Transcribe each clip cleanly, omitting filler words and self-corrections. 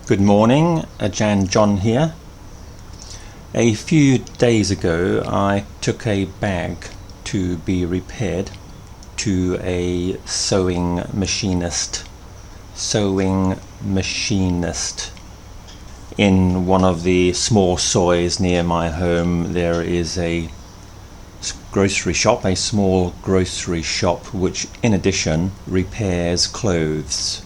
Good morning, Ajahn John here. A few days ago I took a bag to be repaired to a sewing machinist. In one of the small soys near my home there is a grocery shop, a small grocery shop which in addition repairs clothes.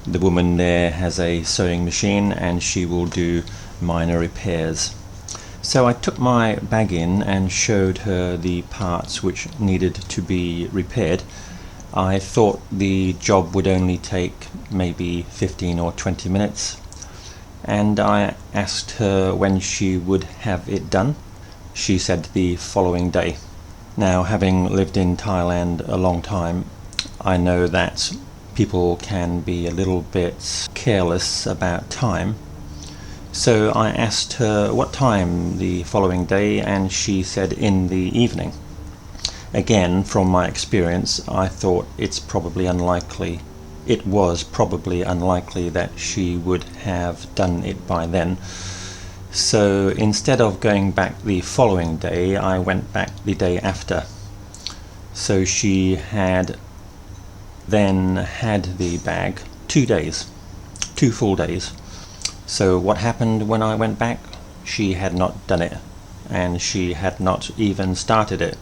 The woman there has a sewing machine and she will do minor repairs. So I took my bag in and showed her the parts which needed to be repaired. I thought the job would only take maybe 15 or 20 minutes, and I asked her when she would have it done. She said the following day. Now, having lived in Thailand a long time, I know that people can be a little bit careless about time. So I asked her what time the following day, and she said in the evening. Again, from my experience, I thought it was probably unlikely that she would have done it by then. So instead of going back the following day, I went back the day after. So she had then had the bag 2 full days. So what happened when I went back? She had not done it, and she had not even started it.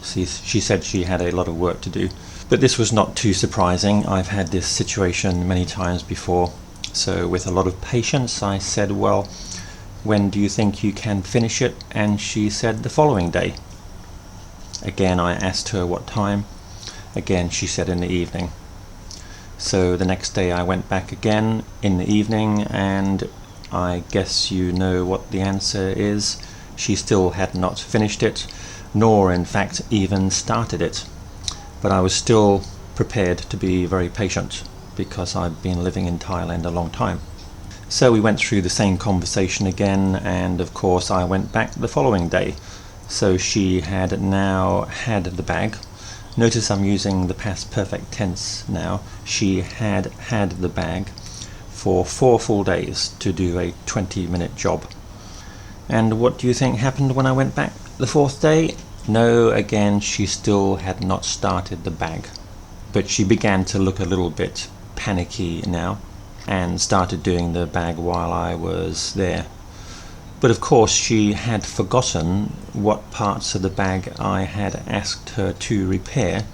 She said she had a lot of work to do. But this was not too surprising. I've had this situation many times before. So with a lot of patience I said, well, when do you think you can finish it? And she said the following day. Again I asked her what time. Again she said in the evening. So the next day I went back again in the evening, and I guess you know what the answer is. She still had not finished it, nor in fact even started it. But I was still prepared to be very patient because I've been living in Thailand a long time. So we went through the same conversation again, and of course I went back the following day. So she had now had the bag. Notice I'm using the past perfect tense now. She had had the bag for 4 full days to do a 20-minute job. And what do you think happened when I went back the 4th day? No, again she still had not started the bag. But she began to look a little bit panicky now and started doing the bag while I was there. But of course she had forgotten what parts of the bag I had asked her to repair,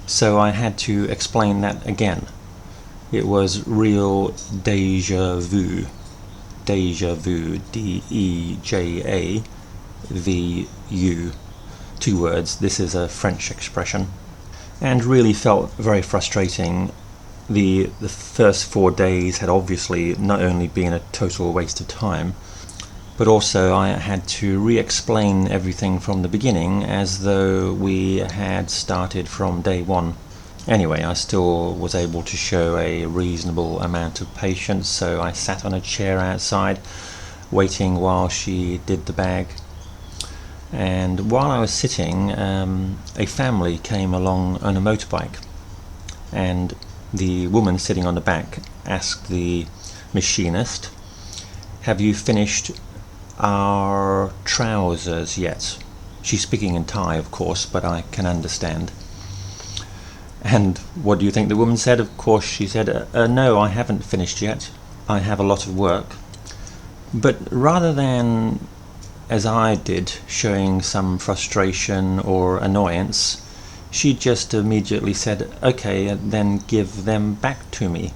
so I had to explain that again. It was real déjà vu. Déjà vu, D-E-J-A-V-U. 2 words, this is a French expression. And really felt very frustrating. The first 4 days had obviously not only been a total waste of time, but also I had to re-explain everything from the beginning as though we had started from day 1. Anyway, I still was able to show a reasonable amount of patience, so I sat on a chair outside waiting while she did the bag. And while I was sitting, a family came along on a motorbike, and the woman sitting on the back asked the machinist, "Have you finished our trousers yet?" She's speaking in Thai, of course, but I can understand. And what do you think the woman said? Of course she said, no, I haven't finished yet. I have a lot of work. But rather than, as I did, showing some frustration or annoyance, she just immediately said, okay, then give them back to me.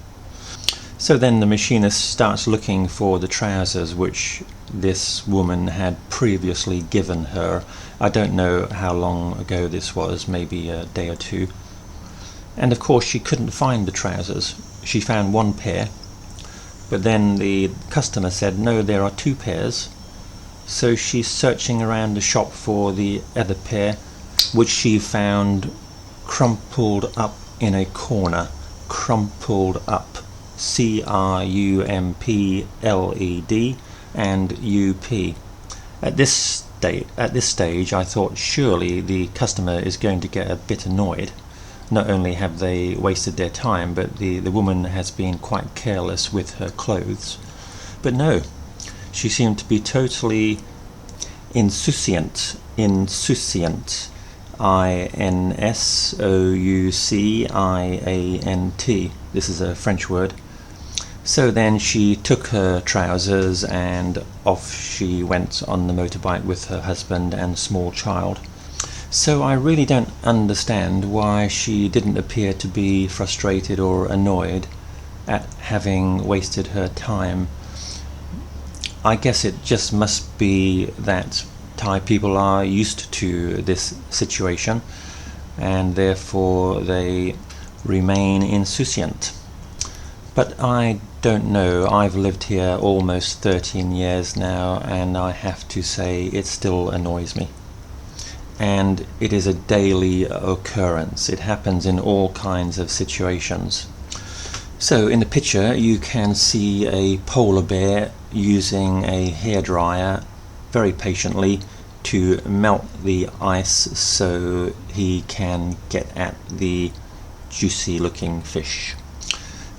So then the machinist starts looking for the trousers which this woman had previously given her. I don't know how long ago this was, maybe a day or 2. And of course she couldn't find the trousers. She found 1 pair, but then the customer said, no, there are 2 pairs. So she's searching around the shop for the other pair, which she found crumpled up in a corner. Crumpled up. C-R-U-M-P-L-E-D and U-P. At this stage I thought surely the customer is going to get a bit annoyed. not only have they wasted their time, but the woman has been quite careless with her clothes. But no, she seemed to be totally insouciant, insouciant. This is a French word. So then she took her trousers and off she went on the motorbike with her husband and small child. So I really don't understand why she didn't appear to be frustrated or annoyed at having wasted her time. I guess it just must be that Thai people are used to this situation and therefore they remain insouciant. But I don't know, I've lived here almost 13 years now and I have to say it still annoys me. And it is a daily occurrence. It happens in all kinds of situations. So in the picture you can see a polar bear using a hairdryer very patiently to melt the ice so he can get at the juicy looking fish.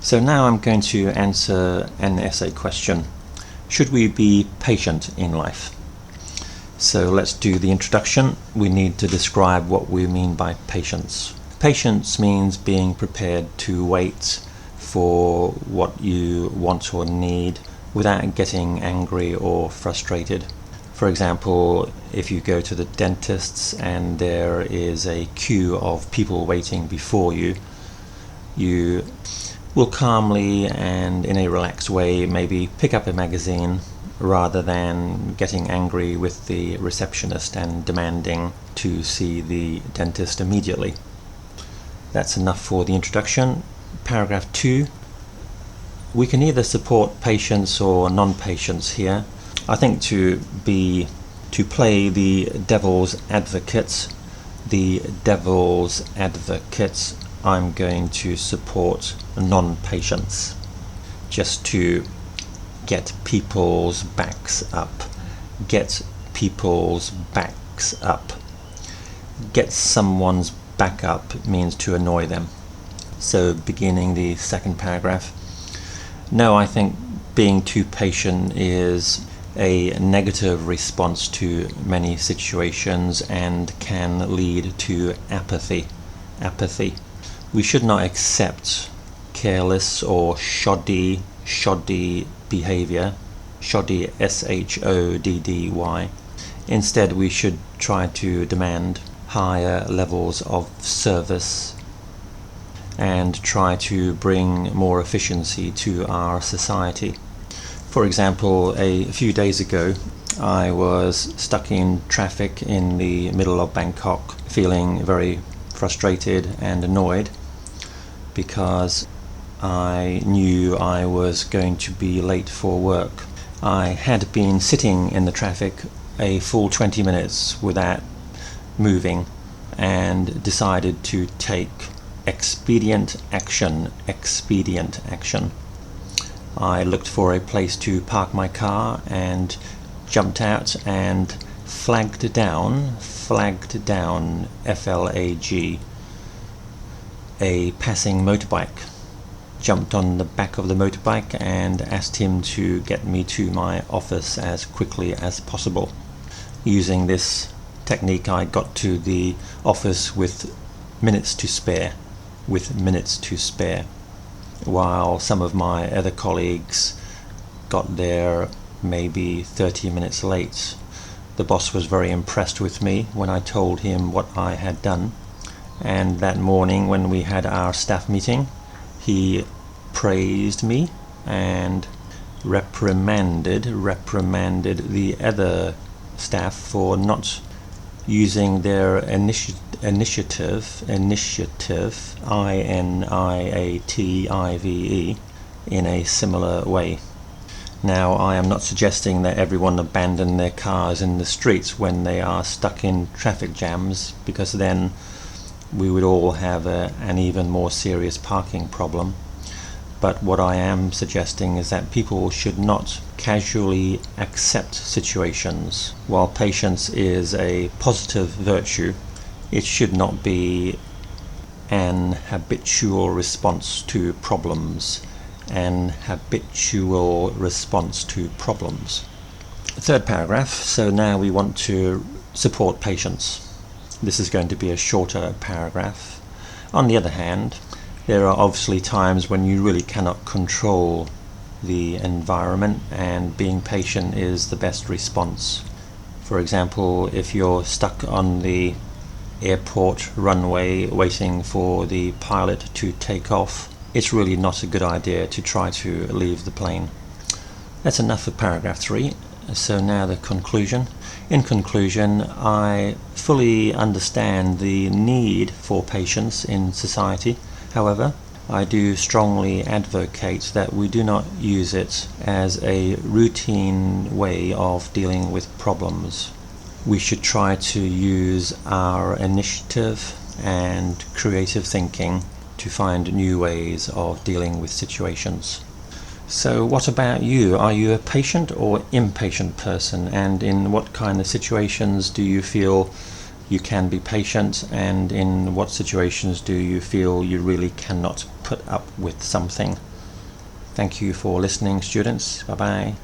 So now I'm going to answer an essay question. Should we be patient in life? So let's do the introduction. We need to describe what we mean by patience. Patience means being prepared to wait for what you want or need without getting angry or frustrated. For example, if you go to the dentist's and there is a queue of people waiting before you, you will calmly and in a relaxed way maybe pick up a magazine rather than getting angry with the receptionist and demanding to see the dentist immediately. That's enough for the introduction. Paragraph 2. We can either support patience or non-patience here. I think to play the devil's advocate, I'm going to support non-patience, just to get people's backs up. Get people's backs up. Get someone's back up means to annoy them. So beginning the second paragraph. No, I think being too patient is a negative response to many situations and can lead to apathy. We should not accept careless or shoddy behavior, shoddy SHODDY. Instead, we should try to demand higher levels of service and try to bring more efficiency to our society. For example, a few days ago, I was stuck in traffic in the middle of Bangkok, feeling very frustrated and annoyed because I knew I was going to be late for work. I had been sitting in the traffic a full 20 minutes without moving and decided to take expedient action. I looked for a place to park my car and jumped out and flagged down, FLAG, a passing motorbike. Jumped on the back of the motorbike and asked him to get me to my office as quickly as possible. Using this technique, I got to the office with minutes to spare, while some of my other colleagues got there maybe 30 minutes late. The boss was very impressed with me when I told him what I had done, and that morning when we had our staff meeting, he praised me and reprimanded the other staff for not using their initiative, INIATIVE, in a similar way. Now, I am not suggesting that everyone abandon their cars in the streets when they are stuck in traffic jams, because then we would all have an even more serious parking problem. But what I am suggesting is that people should not casually accept situations. While patience is a positive virtue, it should not be an habitual response to problems. An habitual response to problems. Third paragraph, so now we want to support patients. This is going to be a shorter paragraph. On the other hand, there are obviously times when you really cannot control the environment, and being patient is the best response. For example, if you're stuck on the airport runway waiting for the pilot to take off, it's really not a good idea to try to leave the plane. That's enough of paragraph 3. So now the conclusion. In conclusion, I fully understand the need for patience in society. However, I do strongly advocate that we do not use it as a routine way of dealing with problems. We should try to use our initiative and creative thinking to find new ways of dealing with situations. So what about you? Are you a patient or impatient person? And in what kind of situations do you feel you can be patient, and in what situations do you feel you really cannot put up with something? Thank you for listening, students. Bye-bye.